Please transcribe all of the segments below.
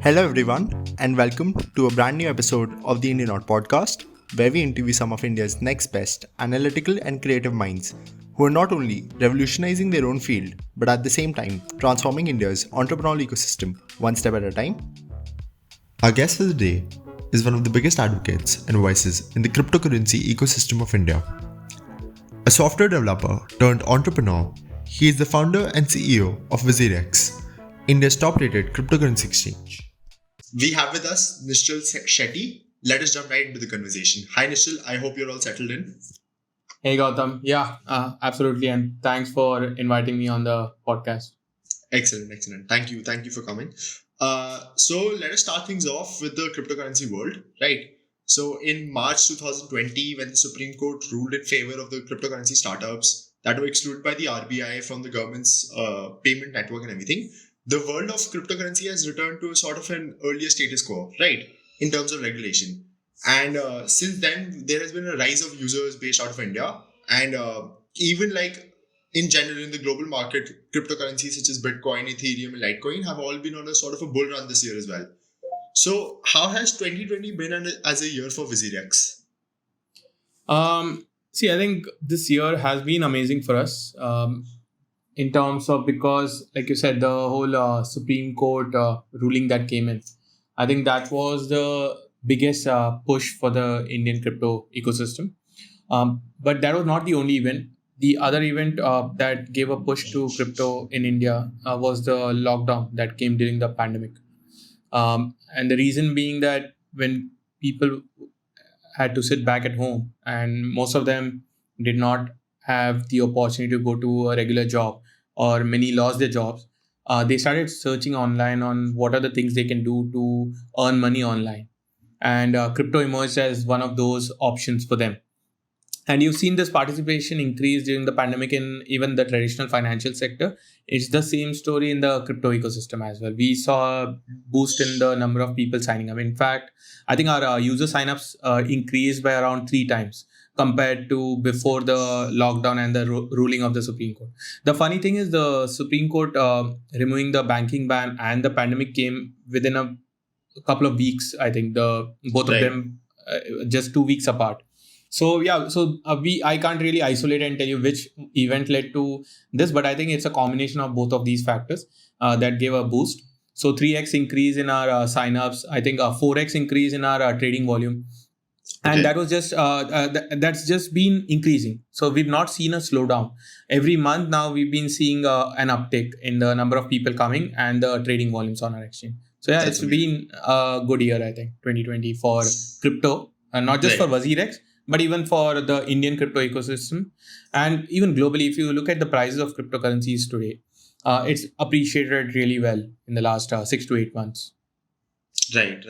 Hello, everyone, and welcome to a brand new episode of the Indianaut Podcast, where we interview some of India's next best analytical and creative minds who are not only revolutionizing their own field, but at the same time transforming India's entrepreneurial ecosystem one step at a time. Our guest for the day is one of the biggest advocates and voices in the cryptocurrency ecosystem of India. A software developer turned entrepreneur, he is the founder and CEO of Visirex, India's top-rated cryptocurrency exchange. We have with us Nischal Shetty. Let us jump right into the conversation. Hi Nischal, I hope you're all settled in. Hey Gautam, absolutely, and thanks for inviting me on the podcast. Excellent. Thank you for coming. So let us start things off with the cryptocurrency world, right? So in March 2020, when the Supreme Court ruled in favor of the cryptocurrency startups that were excluded by the RBI from the government's payment network and everything, the world of cryptocurrency has returned to a sort of an earlier status quo, right, in terms of regulation. And since then, there has been a rise of users based out of India. And even like in general, in the global market, cryptocurrencies such as Bitcoin, Ethereum, and Litecoin have all been on a sort of a bull run this year as well. So how has 2020 been as a year for Visirex? I think this year has been amazing for us. In terms of, because like you said, the whole Supreme Court ruling that came in, I think that was the biggest push for the Indian crypto ecosystem. But that was not the only event. The other event that gave a push to crypto in India was the lockdown that came during the pandemic. And the reason being that when people had to sit back at home and most of them did not have the opportunity to go to a regular job, or many lost their jobs, they started searching online on what are the things they can do to earn money online. And crypto emerged as one of those options for them. And you've seen this participation increase during the pandemic in even the traditional financial sector. It's the same story in the crypto ecosystem as well. We saw a boost in the number of people signing up. In fact, I think our user signups increased by around 3 times compared to before the lockdown and the ruling of the Supreme Court. The funny thing is the Supreme Court removing the banking ban and the pandemic came within a couple of weeks. I think both of them just 2 weeks apart. I can't really isolate and tell you which event led to this, but I think it's a combination of both of these factors that gave a boost. So 3x increase in our signups, I think a 4x increase in our trading volume. And that was just that's just been increasing. So we've not seen a slowdown. Every month now we've been seeing an uptick in the number of people coming and the trading volumes on our exchange. So it's been a good year, I think, 2020 for crypto, and not just for WazirX, but even for the Indian crypto ecosystem. And even globally, if you look at the prices of cryptocurrencies today, it's appreciated really well in the last 6 to 8 months. Right.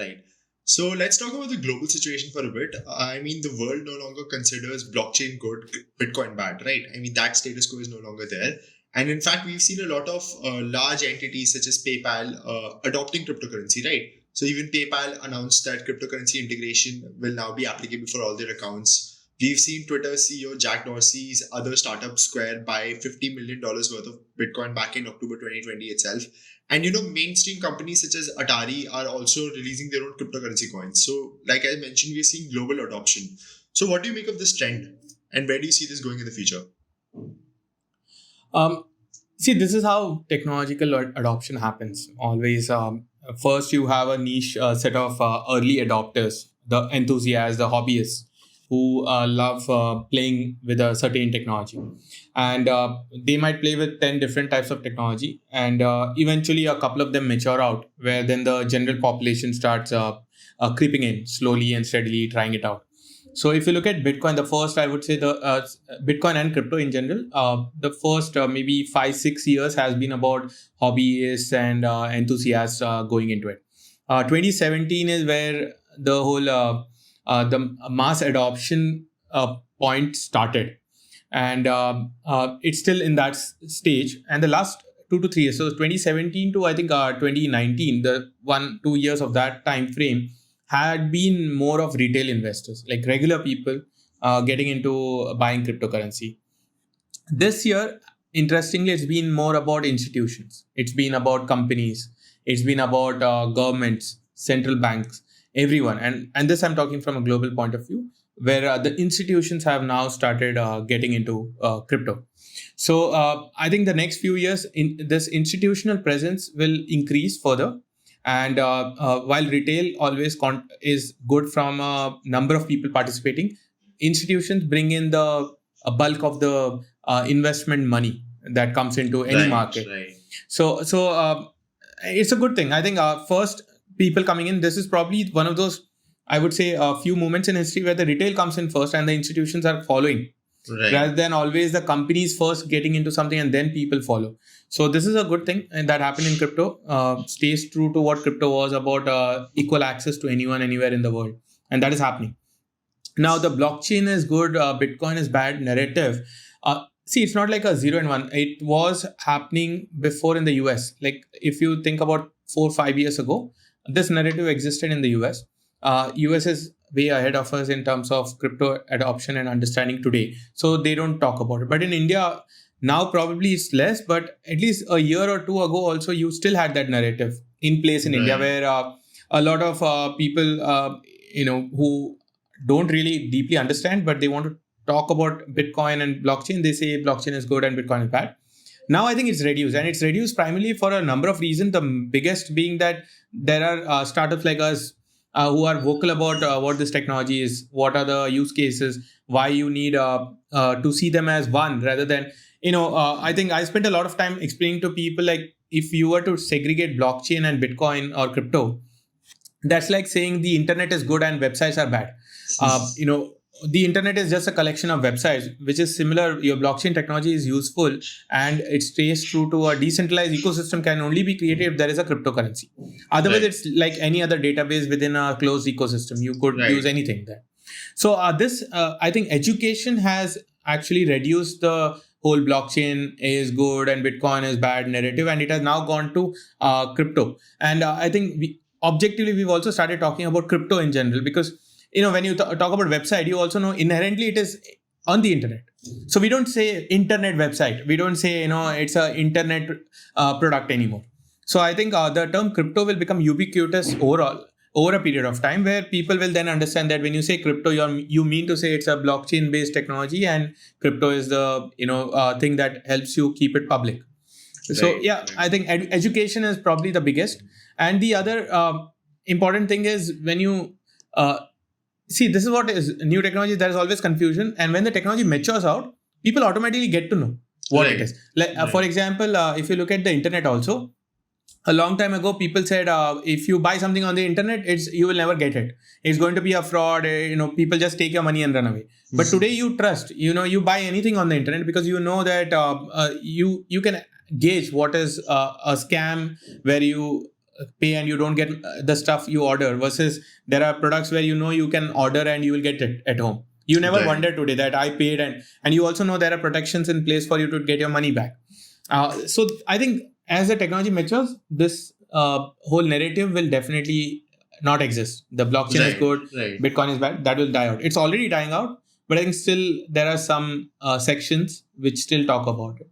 So let's talk about the global situation for a bit. I mean, the world no longer considers blockchain good, Bitcoin bad, right? I mean, that status quo is no longer there. And in fact, we've seen a lot of large entities such as PayPal adopting cryptocurrency, right? So even PayPal announced that cryptocurrency integration will now be applicable for all their accounts. We've seen Twitter CEO Jack Dorsey's other startup Square buy $50 million worth of Bitcoin back in October 2020 itself. And mainstream companies such as Atari are also releasing their own cryptocurrency coins. So like I mentioned, we're seeing global adoption. So what do you make of this trend? And where do you see this going in the future? This is how technological adoption happens. Always, first you have a niche set of early adopters, the enthusiasts, the hobbyists, who love playing with a certain technology. And they might play with 10 different types of technology. And eventually a couple of them mature out, where then the general population starts creeping in slowly and steadily, trying it out. So if you look at Bitcoin, the first, I would say the Bitcoin and crypto in general, the first maybe 5-6 years has been about hobbyists and enthusiasts going into it. 2017 is where the whole the mass adoption point started. And it's still in that stage. And the last 2 to 3 years, so 2017 to I think 2019, the 1-2 years of that time frame had been more of retail investors, like regular people getting into buying cryptocurrency. This year, interestingly, it's been more about institutions. It's been about companies. It's been about governments, central banks, everyone. And this I'm talking from a global point of view, where the institutions have now started getting into crypto. So I think the next few years, this institutional presence will increase further. And while retail always is good from a number of people participating, institutions bring in the a bulk of the investment money that comes into any market. Right. So it's a good thing. I think first people coming in, this is probably one of those, I would say, a few moments in history where the retail comes in first and the institutions are following, rather than always the companies first getting into something and then people follow. So this is a good thing, and that happened in crypto. Stays true to what crypto was about, equal access to anyone, anywhere in the world, and that is happening. Now the blockchain is good, Bitcoin is bad narrative. See, it's not like a 0 and 1. It was happening before in the US. Like if you think about 4 or 5 years ago, this narrative existed in the US. US is way ahead of us in terms of crypto adoption and understanding today. So they don't talk about it. But in India, now probably it's less, but at least a year or two ago also, you still had that narrative in place in India, where a lot of people, who don't really deeply understand, but they want to talk about Bitcoin and blockchain. They say blockchain is good and Bitcoin is bad. Now I think it's reduced, and it's reduced primarily for a number of reasons. The biggest being that there are startups like us who are vocal about what this technology is, what are the use cases, why you need to see them as one rather than, I think I spent a lot of time explaining to people, like, if you were to segregate blockchain and Bitcoin or crypto, that's like saying the internet is good and websites are bad. The internet is just a collection of websites, which is similar. Your blockchain technology is useful and it stays true to a decentralized ecosystem can only be created if there is a cryptocurrency. Otherwise, it's like any other database within a closed ecosystem. You could use anything there. So I think education has actually reduced the whole blockchain is good and Bitcoin is bad narrative, and it has now gone to crypto. And I think objectively, we've also started talking about crypto in general, because when you talk about website, you also know inherently it is on the internet. So we don't say internet website. We don't say, it's a internet product anymore. So I think the term crypto will become ubiquitous overall over a period of time, where people will then understand that when you say crypto, you mean to say it's a blockchain based technology, and crypto is the thing that helps you keep it public. So I think education is probably the biggest. And the other important thing is, when you see, this is what is new technology. There is always confusion, and when the technology matures out, people automatically get to know what it is. Like for example, if you look at the internet also, a long time ago, people said if you buy something on the internet, you will never get it. It's going to be a fraud. People just take your money and run away. But today, you trust. You buy anything on the internet because you know that you can gauge what is a scam where you pay and you don't get the stuff you order, versus there are products where you can order and you will get it at home. You never wonder today that I paid, and you also know there are protections in place for you to get your money back. So I think as the technology matures, this whole narrative will definitely not exist. The blockchain is good, Bitcoin is bad. That will die out. It's already dying out, but I think still there are some sections which still talk about it.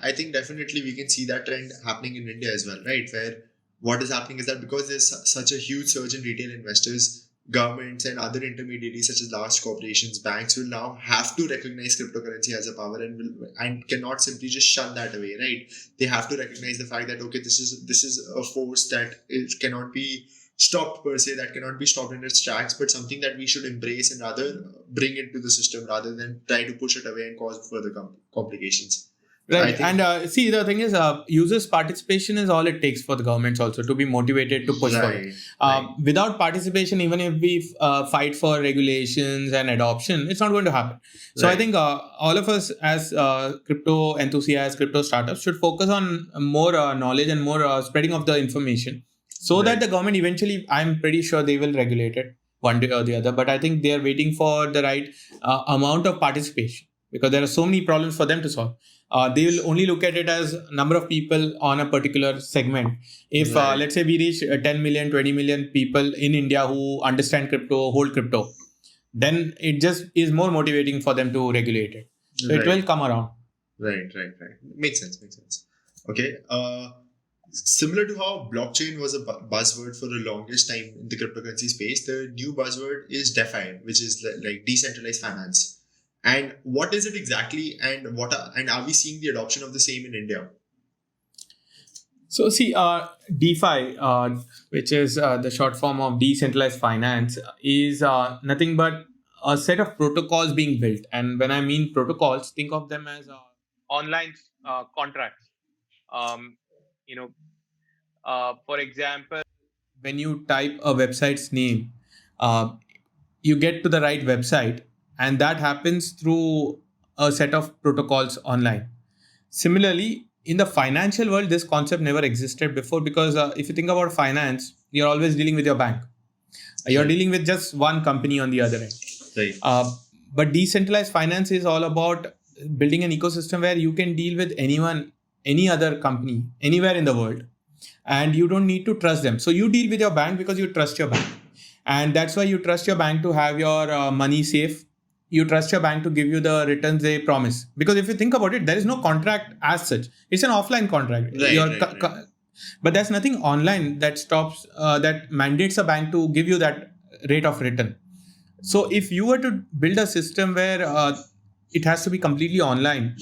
I think definitely we can see that trend happening in India as well, right? Where what is happening is that because there's such a huge surge in retail investors, governments and other intermediaries such as large corporations, banks will now have to recognize cryptocurrency as a power and cannot simply just shun that away, right? They have to recognize the fact that, okay, this is a force that cannot be stopped per se, that cannot be stopped in its tracks, but something that we should embrace and rather bring into the system rather than try to push it away and cause further complications. Right. And see, the thing is, users' participation is all it takes for the governments also to be motivated to push for it. Without participation, even if we fight for regulations and adoption, it's not going to happen. So I think all of us as crypto enthusiasts, crypto startups should focus on more knowledge and more spreading of the information, so that the government eventually, I'm pretty sure they will regulate it one day or the other. But I think they are waiting for the right amount of participation, because there are so many problems for them to solve. They will only look at it as number of people on a particular segment. If let's say we reach 10 million, 20 million people in India who understand crypto, hold crypto, then it just is more motivating for them to regulate it. So it will come around. Right. Makes sense. Okay. Similar to how blockchain was a buzzword for the longest time in the cryptocurrency space, the new buzzword is DeFi, which is like decentralized finance. And what is it exactly, and and are we seeing the adoption of the same in India? So see, DeFi, which is the short form of decentralized finance, is nothing but a set of protocols being built. And when I mean protocols, think of them as online contracts. Um, you know, for example, when you type a website's name, uh, you get to the right website, and that happens through a set of protocols online. Similarly, in the financial world, this concept never existed before because if you think about finance, you're always dealing with your bank. You're Right. dealing with just one company on the other end. Right. But decentralized finance is all about building an ecosystem where you can deal with anyone, any other company, anywhere in the world, and you don't need to trust them. So you deal with your bank because you trust your bank, and that's why you trust your bank to have your money safe. You trust your bank to give you the returns they promise, because if you think about it, there is no contract as such. It's an offline contract. Right, Your right. but there's nothing online that stops that mandates a bank to give you that rate of return. So if you were to build a system where it has to be completely online,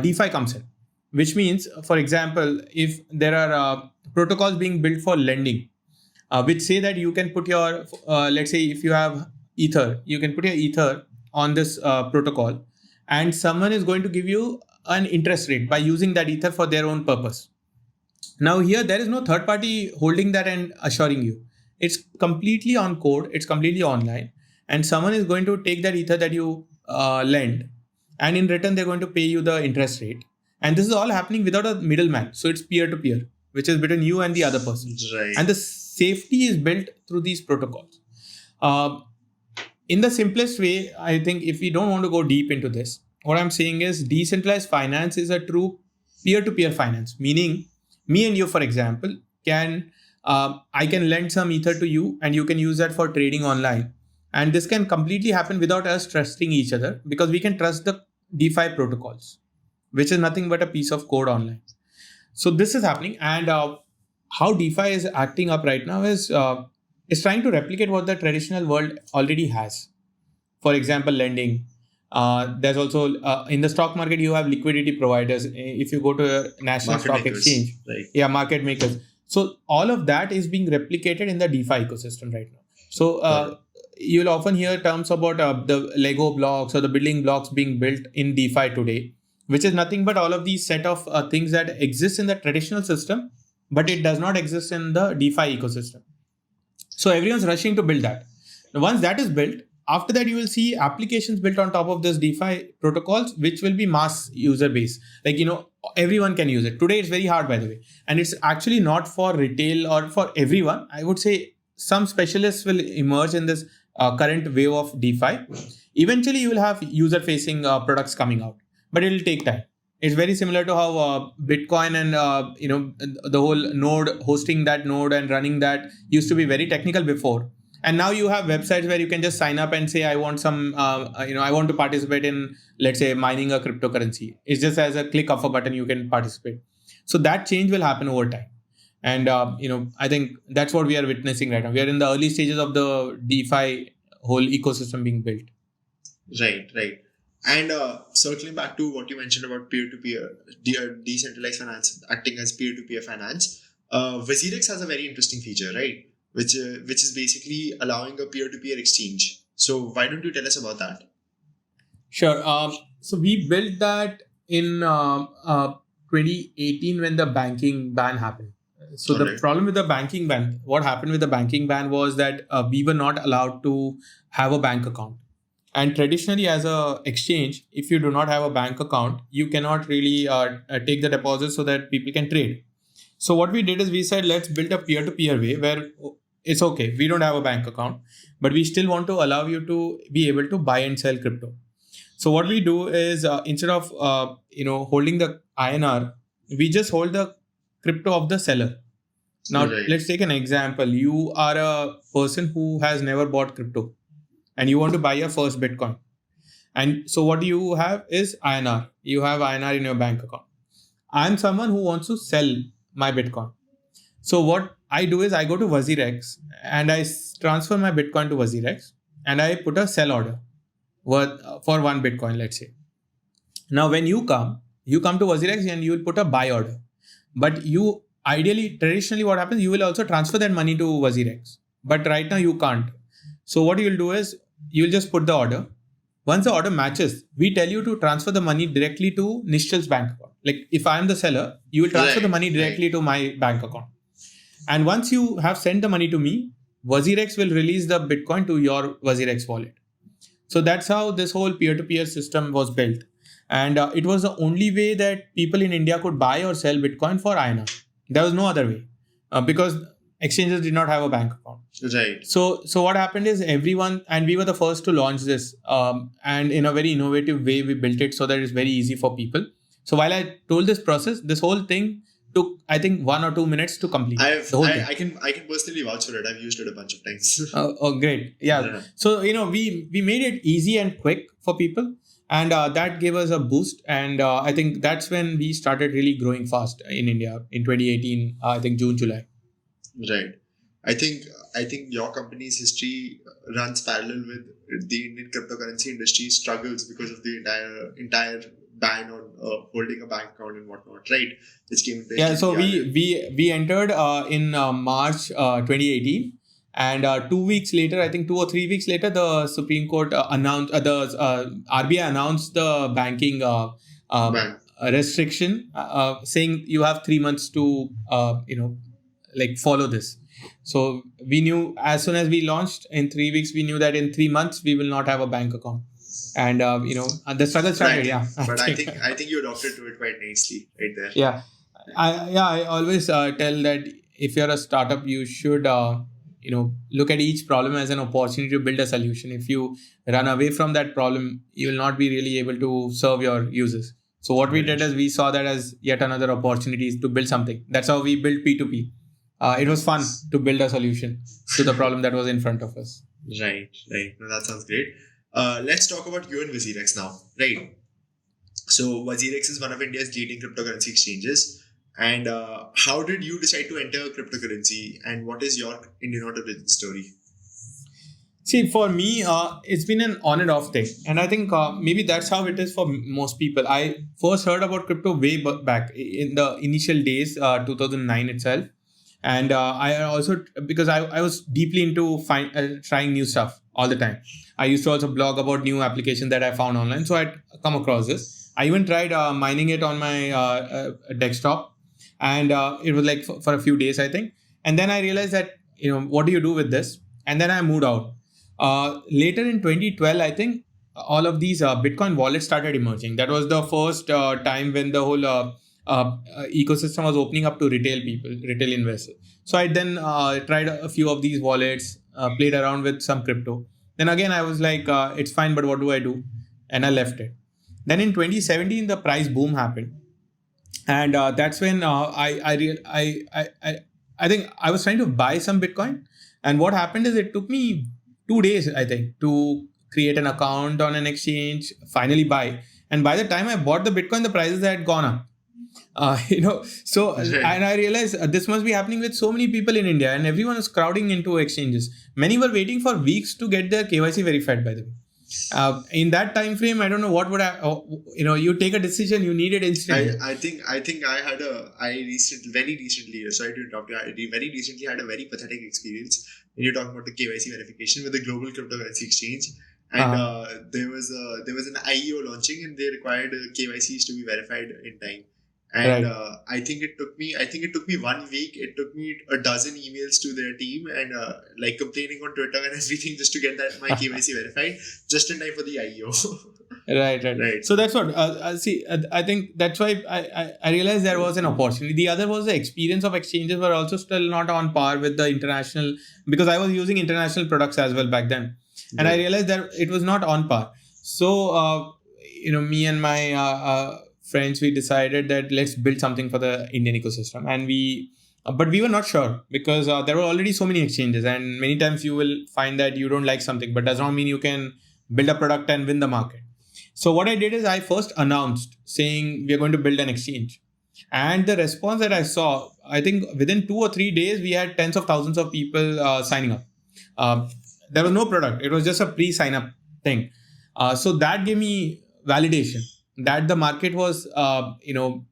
DeFi comes in, which means, for example, if there are protocols being built for lending, which say that you can put your, let's say, if you have Ether, you can put your Ether on this protocol, and someone is going to give you an interest rate by using that Ether for their own purpose. Now, here, there is no third party holding that and assuring you. It's completely on code, it's completely online, and someone is going to take that Ether that you lend, and in return, they're going to pay you the interest rate. And this is all happening without a middleman. So it's peer to peer, which is between you and the other person. Right. And the safety is built through these protocols. Uh, in the simplest way, I think if we don't want to go deep into this, what I'm saying is decentralized finance is a true peer-to-peer finance, meaning me and you, for example, can I can lend some Ether to you, and you can use that for trading online. And this can completely happen without us trusting each other because we can trust the DeFi protocols, which is nothing but a piece of code online. So this is happening, and how DeFi is acting up right now is trying to replicate what the traditional world already has. For example, lending. There's also in the stock market you have liquidity providers. If you go to a national Market stock makers. exchange, Right. yeah, market makers. So all of that is being replicated in the DeFi ecosystem right now. So you'll often hear terms about the Lego blocks or the building blocks being built in DeFi today, which is nothing but all of these set of things that exist in the traditional system, but it does not exist in the DeFi ecosystem. So everyone's rushing to build that. Now, once that is built, after that you will see applications built on top of this DeFi protocols, which will be mass user base. Like, everyone can use it. Today it's very hard, by the way. And it's actually not for retail or for everyone. I would say some specialists will emerge in this current wave of DeFi. Eventually you will have user facing products coming out, but it will take time. It's very similar to how Bitcoin and the whole node, hosting that node and running that used to be very technical before. And now you have websites where you can just sign up and say, I want some, I want to participate in, let's say, mining a cryptocurrency. It's just as a click of a button, you can participate. So that change will happen over time. And, I think that's what we are witnessing right now. We are in the early stages of the DeFi whole ecosystem being built. Right, right. And circling back to what you mentioned about peer-to-peer, decentralized finance acting as peer-to-peer finance, Visirex has a very interesting feature, right? Which is basically allowing a peer-to-peer exchange. So why don't you tell us about that? Sure. So we built that in 2018 when the banking ban happened. So the Alright. problem with the banking ban, what happened with the banking ban was that we were not allowed to have a bank account. And traditionally, as a exchange, if you do not have a bank account, you cannot really take the deposits so that people can trade. So what we did is we said, let's build a peer-to-peer way where it's okay, we don't have a bank account, but we still want to allow you to be able to buy and sell crypto. So what we do is instead of holding the INR, we just hold the crypto of the seller. Now Right. let's take an example. You are a person who has never bought crypto, and you want to buy your first Bitcoin. And so what you have is INR. You have INR in your bank account. I'm someone who wants to sell my Bitcoin. So what I do is I go to WazirX and I transfer my Bitcoin to WazirX and I put a sell order worth for 1 Bitcoin, let's say. Now, when you come to WazirX and you will put a buy order. But you ideally, traditionally, what happens, you will also transfer that money to WazirX. But right now you can't. So what you will do is you will just put the order. Once the order matches, we tell you to transfer the money directly to Nischal's bank account. Like if I am the seller, you will transfer the money directly to my bank account. And once you have sent the money to me, WazirX will release the Bitcoin to your WazirX wallet. So that's how this whole peer-to-peer system was built. And it was the only way that people in India could buy or sell Bitcoin for INR. There was no other way because exchanges did not have a bank account. Right. So what happened is everyone, and we were the first to launch this, and in a very innovative way, we built it so that it's very easy for people. So while I told this process, this whole thing took, I think, 1 or 2 minutes to complete. I can personally vouch for it. I've used it a bunch of times. Oh, great. Yeah. So, we made it easy and quick for people. And that gave us a boost. And I think that's when we started really growing fast in India in 2018, I think June, July. Right. I think your company's history runs parallel with the Indian cryptocurrency industry struggles because of the entire ban on holding a bank account and whatnot, right? Which came into yeah. So we entered in March 2018. And 2 weeks later, I think 2 or 3 weeks later, the Supreme Court announced, RBI announced the banking restriction, saying you have 3 months to, follow this. So we knew as soon as we launched in 3 weeks, we knew that in 3 months we will not have a bank account. And the struggle started. Right. Yeah, but I think you adopted to it quite nicely, right there. Yeah, I always tell that if you're a startup, you should. Look at each problem as an opportunity to build a solution. If you run away from that problem, you will not be really able to serve your users. So what we did is we saw that as yet another opportunity to build something. That's how we built P2P. It was fun to build a solution to the problem that was in front of us. Right. No, that sounds great. Let's talk about you and Visirex now. Right. So WazirX is one of India's leading cryptocurrency exchanges. And how did you decide to enter cryptocurrency, and what is your Indianaut origin story? See, for me, it's been an on and off thing. And I think maybe that's how it is for most people. I first heard about crypto way back in the initial days, 2009 itself. And I also, because I was deeply into trying new stuff all the time. I used to also blog about new applications that I found online. So I'd come across this. I even tried mining it on my desktop. And it was like for a few days, I think. And then I realized that, what do you do with this? And then I moved out. Later in 2012, I think all of these Bitcoin wallets started emerging. That was the first time when the whole ecosystem was opening up to retail people, retail investors. So I then tried a few of these wallets, played around with some crypto. Then again, I was like, it's fine, but what do I do? And I left it. Then in 2017, the price boom happened. And that's when I think I was trying to buy some Bitcoin. And what happened is it took me 2 days, I think, to create an account on an exchange, finally buy. And by the time I bought the Bitcoin, the prices had gone up. So and I realized this must be happening with so many people in India, and everyone is crowding into exchanges. Many were waiting for weeks to get their KYC verified, by the way. In that time frame, I don't know what would you take a decision, you need it instantly. I think very recently, sorry to interrupt you, I very recently had a very pathetic experience when you're talking about the KYC verification with the global cryptocurrency exchange. And there was an IEO launching, and they required KYCs to be verified in time. And I think it took me 1 week. It took me a dozen emails to their team and complaining on Twitter and everything just to get my KYC verified just in time for the IEO. Right. So that's what I think that's why I realized there was an opportunity. The other was the experience of exchanges were also still not on par with the international, because I was using international products as well back then, and I realized that it was not on par. So me and my friends, we decided that let's build something for the Indian ecosystem. And but we were not sure because there were already so many exchanges, and many times you will find that you don't like something, but does not mean you can build a product and win the market. So what I did is I first announced saying we are going to build an exchange. And the response that I saw, I think within 2 or 3 days, we had tens of thousands of people signing up. There was no product. It was just a pre-sign up thing. So that gave me validation that the market was,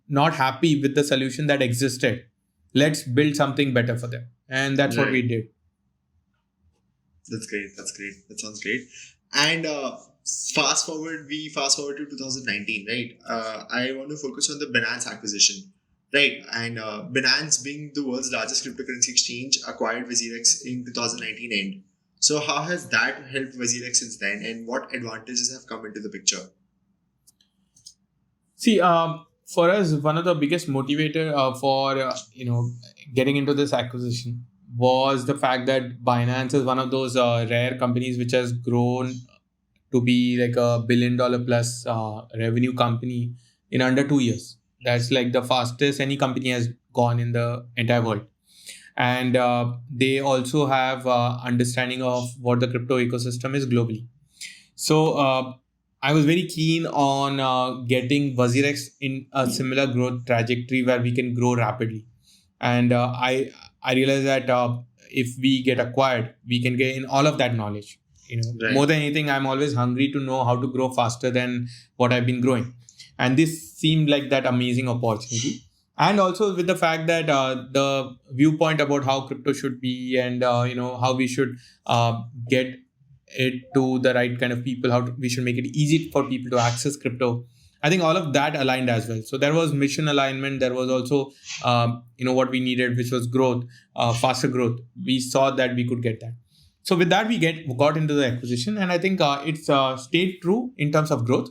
not happy with the solution that existed. Let's build something better for them. And that's what we did. That's great. That sounds great. And fast forward to 2019, right? I want to focus on the Binance acquisition, right? And Binance, being the world's largest cryptocurrency exchange, acquired Visirex in 2019 end. So how has that helped Visirex since then, and what advantages have come into the picture? See, for us, one of the biggest motivator for getting into this acquisition was the fact that Binance is one of those rare companies which has grown to be like a $1 billion plus revenue company in under 2 years. That's like the fastest any company has gone in the entire world. And they also have understanding of what the crypto ecosystem is globally. So I was very keen on getting WazirX in a similar growth trajectory where we can grow rapidly. And I realized that if we get acquired, we can gain all of that knowledge. More than anything, I'm always hungry to know how to grow faster than what I've been growing. And this seemed like that amazing opportunity. And also with the fact that the viewpoint about how crypto should be and, how we should get it to the right kind of people, we should make it easy for people to access crypto. I think all of that aligned as well. So there was mission alignment. There was also, what we needed, which was growth, faster growth. We saw that we could get that. So with that, we got into the acquisition, and I think it's stayed true in terms of growth.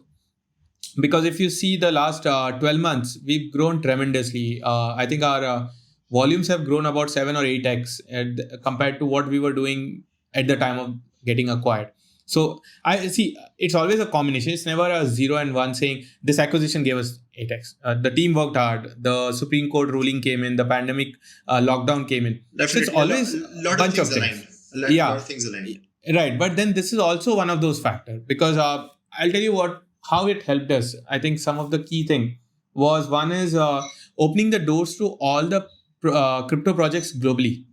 Because if you see the last 12 months, we've grown tremendously. I think our volumes have grown about 7 or 8x compared to what we were doing at the time of getting acquired. So I see it's always a combination. It's never a 0 and 1 saying this acquisition gave us 8x. The team worked hard. The Supreme Court ruling came in. The pandemic lockdown came in. Definitely. So it's always a bunch of things. A lot of things aligned. Right. But then this is also one of those factors because I'll tell you how it helped us. I think some of the key thing was one is opening the doors to all the crypto projects globally.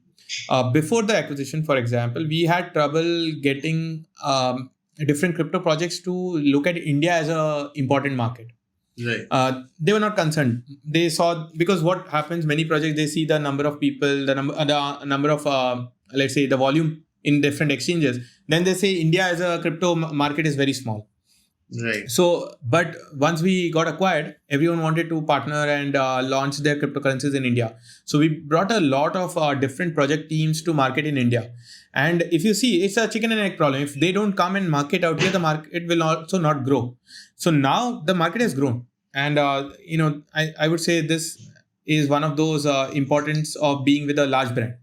Before the acquisition, for example, we had trouble getting different crypto projects to look at India as an important market. Right. They were not concerned. They saw, because what happens, many projects, they see the number of people, the number of, let's say, the volume in different exchanges. Then they say India as a crypto market is very small. Right. So, but once we got acquired, everyone wanted to partner and launch their cryptocurrencies in India. So we brought a lot of different project teams to market in India. And if you see, it's a chicken and egg problem. If they don't come and market out here, the market will also not grow. So now the market has grown. And, I would say this is one of those importance of being with a large brand.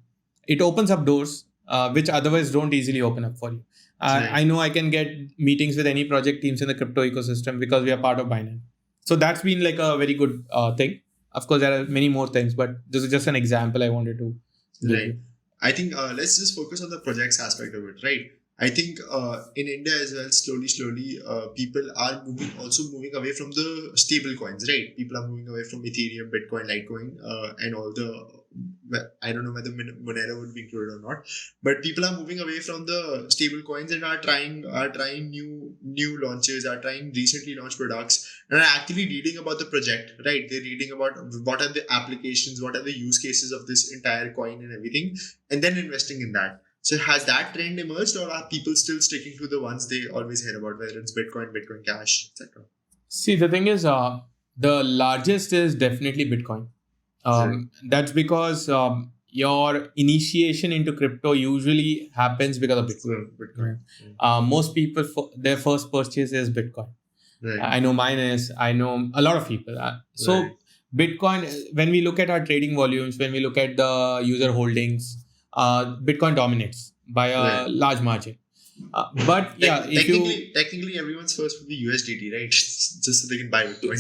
It opens up doors which otherwise don't easily open up for you. I know I can get meetings with any project teams in the crypto ecosystem because we are part of Binance. So that's been like a very good thing. Of course, there are many more things, but this is just an example I wanted to give you. I think let's just focus on the projects aspect of it, right? I think in India as well, slowly, people are moving away from the stable coins, right? People are moving away from Ethereum, Bitcoin, Litecoin, and all the, I don't know whether Monero would be included or not, but people are moving away from the stable coins and are trying new launches, are trying recently launched products, and are actually reading about the project, right? They're reading about what are the applications, what are the use cases of this entire coin and everything, and then investing in that. So has that trend emerged, or are people still sticking to the ones they always hear about, whether it's Bitcoin, Bitcoin Cash, etc.? See, the thing is, the largest is definitely Bitcoin. That's because your initiation into crypto usually happens because of Bitcoin. Most people, their first purchase is Bitcoin. Right. I know mine is. I know a lot of people. So Bitcoin, when we look at our trading volumes, when we look at the user holdings, Bitcoin dominates by a large margin. But yeah, technically everyone's first would be USDT, right? Just so they can buy Bitcoin.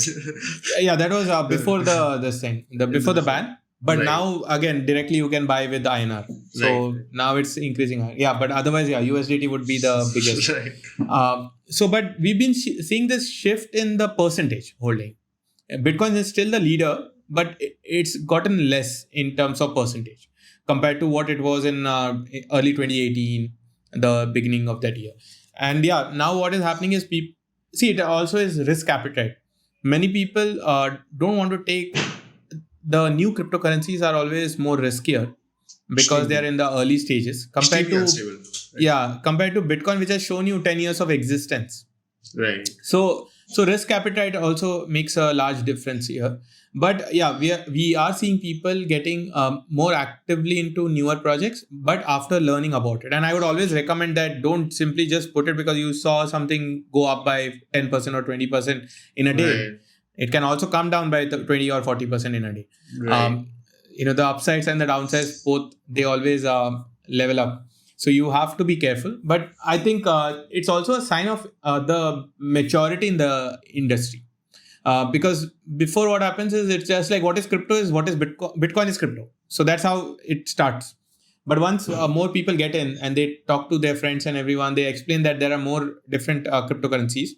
Yeah, that was before before the ban. But now again, directly you can buy with INR. So now it's increasing. Yeah, but otherwise, USDT would be the biggest. But we've been seeing this shift in the percentage holding. Bitcoin is still the leader, but it's gotten less in terms of percentage compared to what it was in early 2018, the beginning of that year. And yeah, now what is happening is people see it also is risk appetite. Many people don't want to take the new cryptocurrencies are always more riskier because they are in the early stages compared Extremely to unstable. Right. yeah, compared to Bitcoin, which has shown you 10 years of existence. Right. So risk appetite also makes a large difference here. But yeah, we are seeing people getting more actively into newer projects, but after learning about it. And I would always recommend that don't simply just put it because you saw something go up by 10% or 20% in a day. Right. It can also come down by 20 or 40% in a day. Right. The upsides and the downsides, both, they always level up. So you have to be careful. But I think it's also a sign of the maturity in the industry. Because before, what happens is it's just like what is crypto is what is Bitcoin. Bitcoin is crypto. So that's how it starts. But once more people get in and they talk to their friends and everyone, they explain that there are more different cryptocurrencies.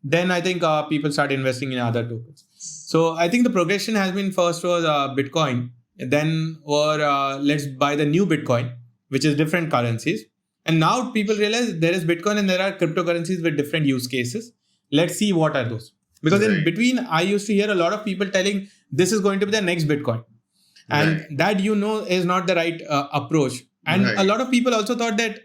Then I think people start investing in other tokens. So I think the progression has been first was Bitcoin, then let's buy the new Bitcoin, which is different currencies. And now people realize there is Bitcoin and there are cryptocurrencies with different use cases. Let's see what are those. Because in between, I used to hear a lot of people telling this is going to be the next Bitcoin. And that is not the right approach. And a lot of people also thought that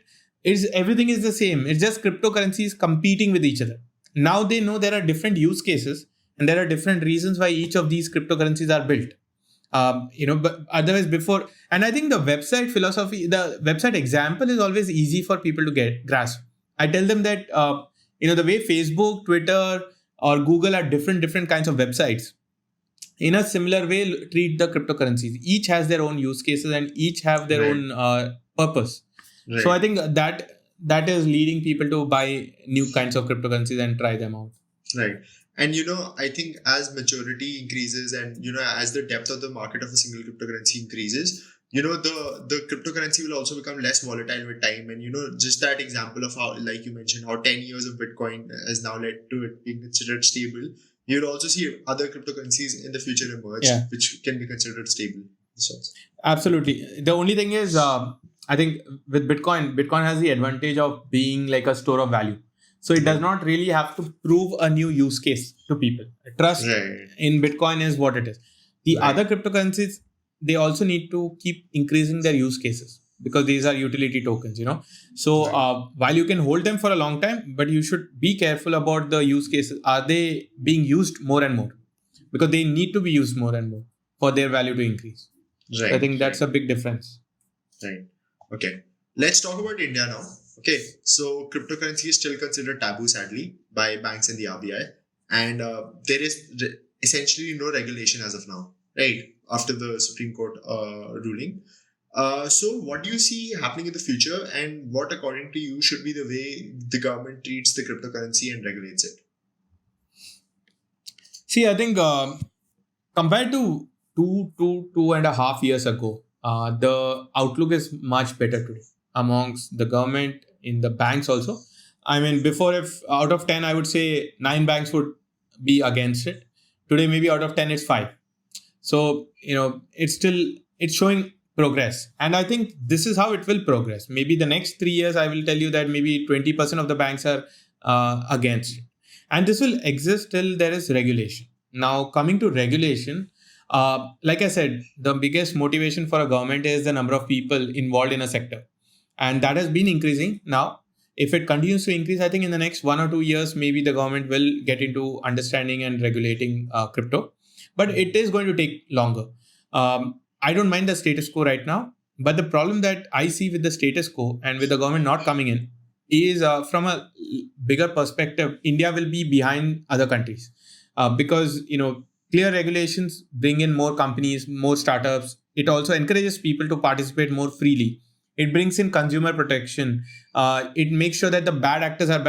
everything is the same. It's just cryptocurrencies competing with each other. Now they know there are different use cases and there are different reasons why each of these cryptocurrencies are built. But otherwise before, and I think the website philosophy, the website example is always easy for people to grasp. I tell them that, the way Facebook, Twitter, or Google are different kinds of websites. In a similar way, treat the cryptocurrencies. Each has their own use cases and each have their own purpose. Right. So I think that is leading people to buy new kinds of cryptocurrencies and try them out. Right. And, I think as maturity increases and, as the depth of the market of a single cryptocurrency increases, the cryptocurrency will also become less volatile with time. And, just that example of how, like you mentioned, how 10 years of Bitcoin has now led to it being considered stable. You'll also see other cryptocurrencies in the future emerge, which can be considered stable. Absolutely. The only thing is, I think with Bitcoin has the advantage of being like a store of value. So it does not really have to prove a new use case to people. Trust in Bitcoin is what it is. The other cryptocurrencies, they also need to keep increasing their use cases because these are utility tokens, So while you can hold them for a long time, but you should be careful about the use cases. Are they being used more and more? Because they need to be used more and more for their value to increase. Right. So I think that's a big difference. Right. Okay. Let's talk about India now. Okay. So cryptocurrency is still considered taboo, sadly, by banks and the RBI. And there is essentially no regulation as of now, right? After the Supreme Court ruling. So what do you see happening in the future, and what, according to you, should be the way the government treats the cryptocurrency and regulates it? See, I think compared to 2.5 years ago, the outlook is much better today amongst the government, in the banks also. I mean, before, if out of 10, I would say 9 banks would be against it. Today, maybe out of 10, it's 5. So, it's showing progress. And I think this is how it will progress. Maybe the next 3 years, I will tell you that maybe 20% of the banks are against it. And this will exist till there is regulation. Now, coming to regulation, like I said, the biggest motivation for a government is the number of people involved in a sector. And that has been increasing. Now, if it continues to increase, I think in the next 1 or 2 years, maybe the government will get into understanding and regulating crypto. But it is going to take longer. I don't mind the status quo right now. But the problem that I see with the status quo and with the government not coming in is from a bigger perspective, India will be behind other countries. Because, clear regulations bring in more companies, more startups. It also encourages people to participate more freely. It brings in consumer protection. It makes sure that the bad actors are,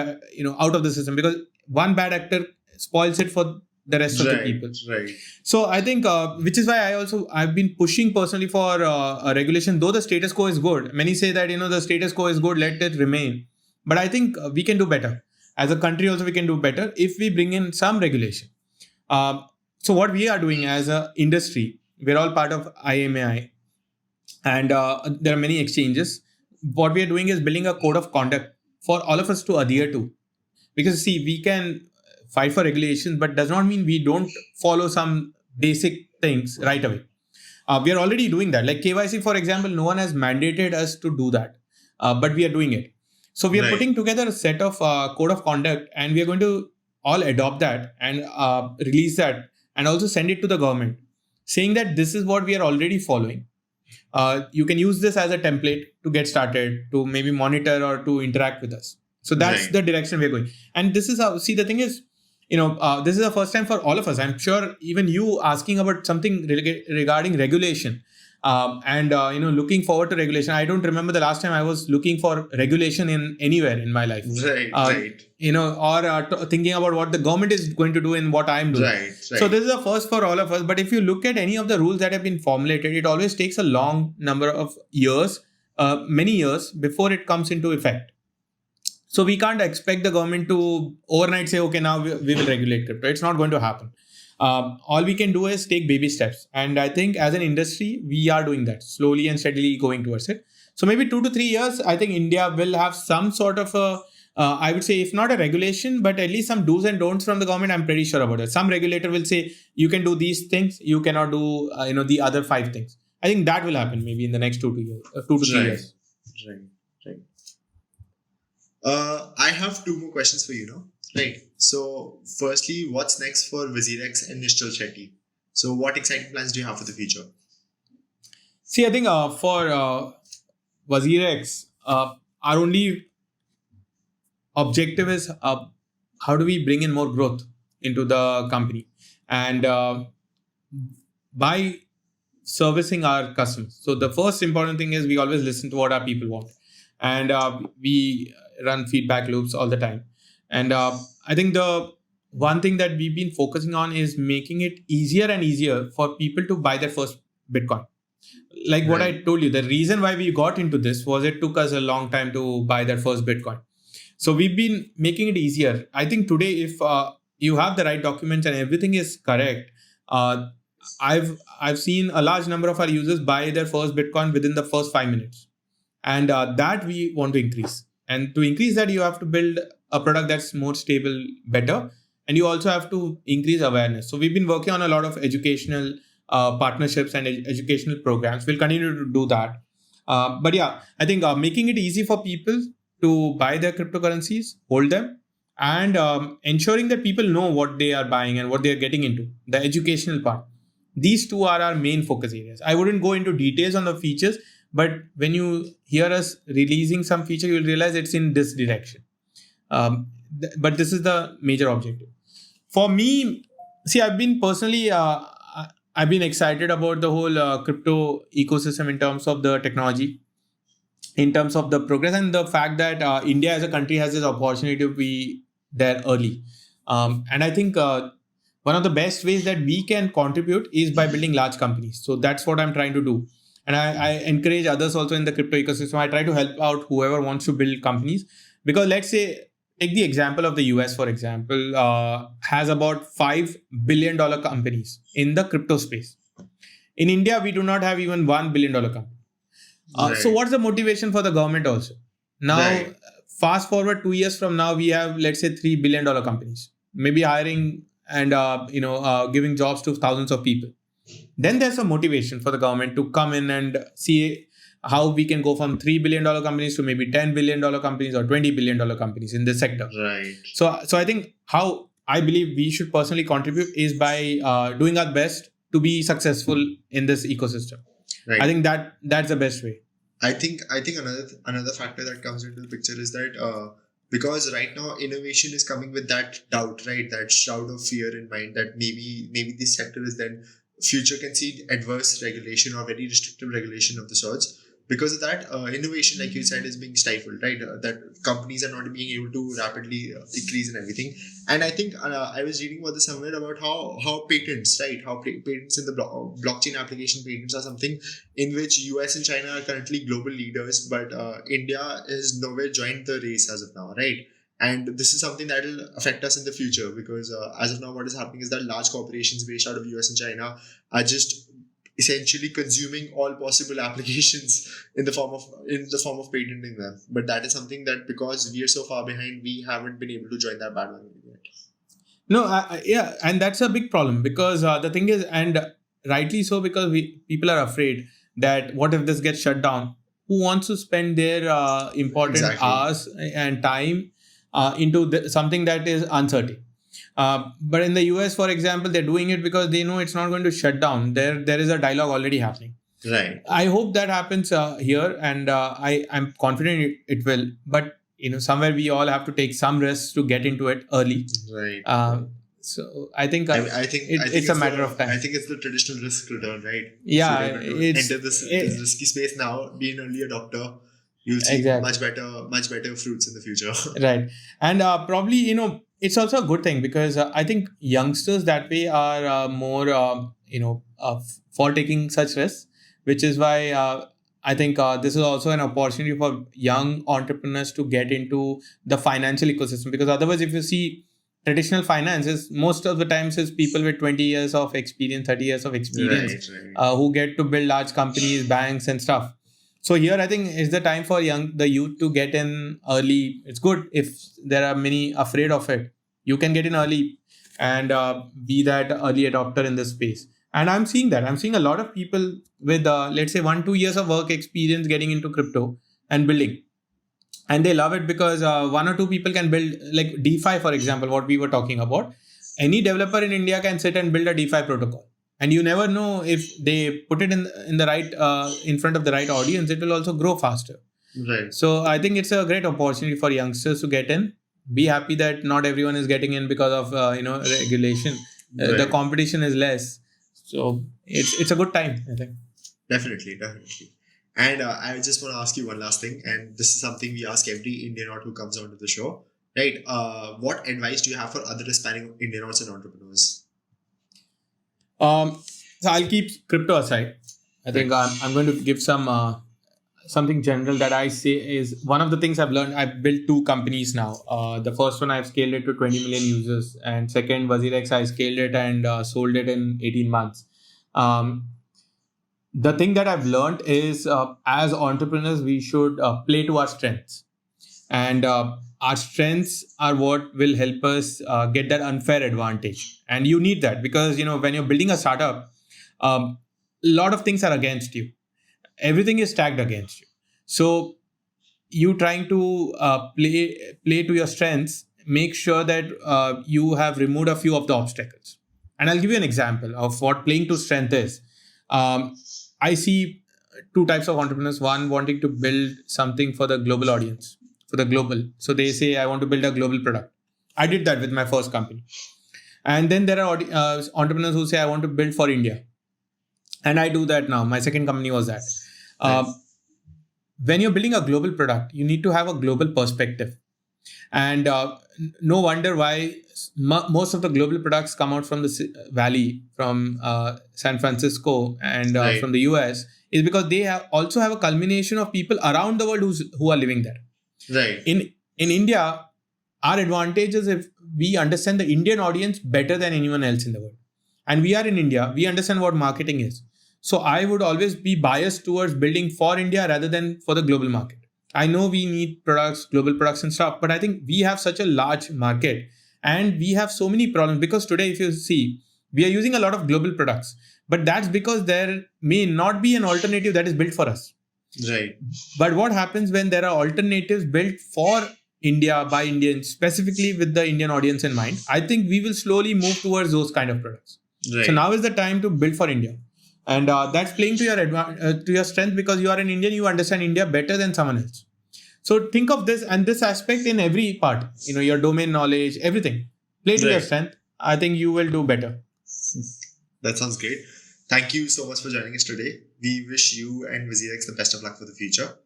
out of the system, because one bad actor spoils it for the rest of the people. Right. So I think, which is why I've been pushing personally for a regulation. Though the status quo is good, many say that the status quo is good, let it remain. But I think we can do better. As a country, also we can do better if we bring in some regulation. So what we are doing as a industry, we're all part of IMAI, and there are many exchanges. What we are doing is building a code of conduct for all of us to adhere to. Because see, we can fight for regulations, but does not mean we don't follow some basic things right away. We are already doing that. Like KYC, for example, no one has mandated us to do that, but we are doing it. So we are Right. putting together a set of code of conduct, and we are going to all adopt that and release that, and also send it to the government, saying that this is what we are already following. You can use this as a template to get started, to maybe monitor or to interact with us. So that's Right. the direction we're going. And this is how, see, the thing is, this is the first time for all of us. I'm sure even you asking about something regarding regulation, and looking forward to regulation. I don't remember the last time I was looking for regulation in anywhere in my life. Right. Uh, Right. or thinking about what the government is going to do in what I'm doing. Right. Right. So this is a first for all of us. But if you look at any of the rules that have been formulated, it always takes a long number of years, many years before it comes into effect. So we can't expect the government to overnight say, okay, now we will regulate crypto. It's not going to happen. All we can do is take baby steps. And I think as an industry, we are doing that slowly and steadily going towards it. So maybe 2 to 3 years, I think India will have some sort of a, I would say, if not a regulation, but at least some do's and don'ts from the government. I'm pretty sure about it. Some regulator will say, you can do these things, you cannot do, the other 5 things. I think that will happen maybe in the next 2 to 3 Right. years. Right. Right. I have 2 more questions for you now. Right. So, firstly, what's next for Visirex and Nischal Shetty? So, what exciting plans do you have for the future? See, I think for WazirX, our only objective is how do we bring in more growth into the company, and by servicing our customers. So the first important thing is we always listen to what our people want, and we run feedback loops all the time. And I think the one thing that we've been focusing on is making it easier and easier for people to buy their first Bitcoin. Like what I Right. told you, the reason why we got into this was it took us a long time to buy that first Bitcoin. So we've been making it easier. I think today, if you have the right documents and everything is correct, uh, I've seen a large number of our users buy their first Bitcoin within the first 5 minutes, and that we want to increase. And to increase that, you have to build a product that's more stable, better, and you also have to increase awareness. So we've been working on a lot of educational partnerships and educational programs. We'll continue to do that. But yeah, I think making it easy for people to buy their cryptocurrencies, hold them, and ensuring that people know what they are buying and what they are getting into, the educational part. These two are our main focus areas. I wouldn't go into details on the features, but when you hear us releasing some feature, you'll realize it's in this direction. But this is the major objective. For me, see, I've been personally, I've been excited about the whole crypto ecosystem in terms of the technology, in terms of the progress, and the fact that India as a country has this opportunity to be there early. And I think one of the best ways that we can contribute is by building large companies. So that's what I'm trying to do. And I encourage others also in the crypto ecosystem. I try to help out whoever wants to build companies. Because let's say, take the example of the US, for example, has about $5 billion companies in the crypto space. In India, we do not have even $1 billion company. So Right. what's the motivation for the government also? Now, Right. fast forward 2 years from now, we have, let's say, $3 billion companies, maybe hiring and giving jobs to thousands of people. Then there's a motivation for the government to come in and see how we can go from $3 billion companies to maybe $10 billion companies or $20 billion companies in this sector. Right. So I think how I believe we should personally contribute is by doing our best to be successful in this ecosystem. Right. I think that's the best way. I think another factor that comes into the picture is that because right now innovation is coming with that doubt, right? That shroud of fear in mind that maybe this sector is then future can see adverse regulation or very restrictive regulation of the sorts. Because of that, innovation, like you said, is being stifled, right? That companies are not being able to rapidly increase and everything. And I think I was reading about this somewhere about how patents, right? How patents in the blockchain application patents are something in which US and China are currently global leaders, but India is nowhere joined the race as of now, right? And this is something that will affect us in the future because as of now, what is happening is that large corporations based out of US and China are just essentially consuming all possible applications in the form of patenting them. But that is something that because we are so far behind, we haven't been able to join that bandwagon yet. No, yeah, and that's a big problem because the thing is, and rightly so, because people are afraid that what if this gets shut down? Who wants to spend their important hours and time into something that is uncertain? But in the US, for example, they're doing it because they know it's not going to shut down. There is a dialogue already happening. Right. I hope that happens here, and I'm confident it will. But somewhere we all have to take some risks to get into it early. Right. So I think I think it's a matter of time. I think it's the traditional risk return, right? Yeah, so enter this risky space now, be an early adopter. You'll see much better fruits in the future. Right, and probably it's also a good thing because I think youngsters that way are more for taking such risks, which is why I think this is also an opportunity for young entrepreneurs to get into the financial ecosystem. Because otherwise, if you see traditional finances, most of the times is people with 20 years of experience, 30 years of experience, who get to build large companies, banks and stuff. So here, I think it's the time for the youth to get in early. It's good if there are many afraid of it. You can get in early and be that early adopter in this space. And I'm seeing that. I'm seeing a lot of people with, let's say, 1-2 years of work experience getting into crypto and building. And they love it because 1 or 2 people can build, like DeFi, for example, what we were talking about. Any developer in India can sit and build a DeFi protocol. And you never know if they put it in the right, in front of the right audience, it will also grow faster. Right. So I think it's a great opportunity for youngsters to get in. Be happy that not everyone is getting in because of regulation. Right. The competition is less. So it's a good time, I think. Definitely. And I just want to ask you one last thing, and this is something we ask every Indianaut who comes onto the show, right? What advice do you have for other aspiring Indianauts and entrepreneurs? So I'll keep crypto aside. I think I'm going to give something general that I say is one of the things I've learned. I've built 2 companies now. The first one I've scaled it to 20 million users, and second WazirX, I scaled it and sold it in 18 months. The thing that I've learned is as entrepreneurs, we should play to our strengths. And our strengths are what will help us get that unfair advantage. And you need that because, when you're building a startup, a lot of things are against you. Everything is stacked against you. So you trying to play to your strengths, make sure that you have removed a few of the obstacles. And I'll give you an example of what playing to strength is. I see 2 types of entrepreneurs. One wanting to build something for the global audience, for the global. So they say, I want to build a global product. I did that with my first company. And then there are entrepreneurs who say, I want to build for India. And I do that now. My second company was that. Nice. When you're building a global product, you need to have a global perspective. And no wonder why most of the global products come out from the Valley, from San Francisco and from the US, is because they also have a culmination of people around the world who are living there. Right. In India, our advantage is if we understand the Indian audience better than anyone else in the world. And we are in India, we understand what marketing is. So I would always be biased towards building for India rather than for the global market. I know we need products, global products and stuff, but I think we have such a large market and we have so many problems because today, if you see, we are using a lot of global products, but that's because there may not be an alternative that is built for us. Right. But what happens when there are alternatives built for India by Indians, specifically with the Indian audience in mind? I think we will slowly move towards those kind of products. Right. So now is the time to build for India. And that's playing to your strength because you are an Indian, you understand India better than someone else. So think of this and this aspect in every part, your domain knowledge, everything. Play to your strength. I think you will do better. That sounds great. Thank you so much for joining us today. We wish you and Visirex the best of luck for the future.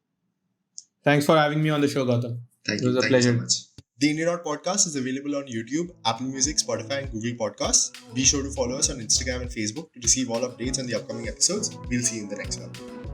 Thanks for having me on the show, Gautam. Thank you. It was a pleasure. You so much. The Indianaut Podcast is available on YouTube, Apple Music, Spotify, and Google Podcasts. Be sure to follow us on Instagram and Facebook to receive all updates on the upcoming episodes. We'll see you in the next one.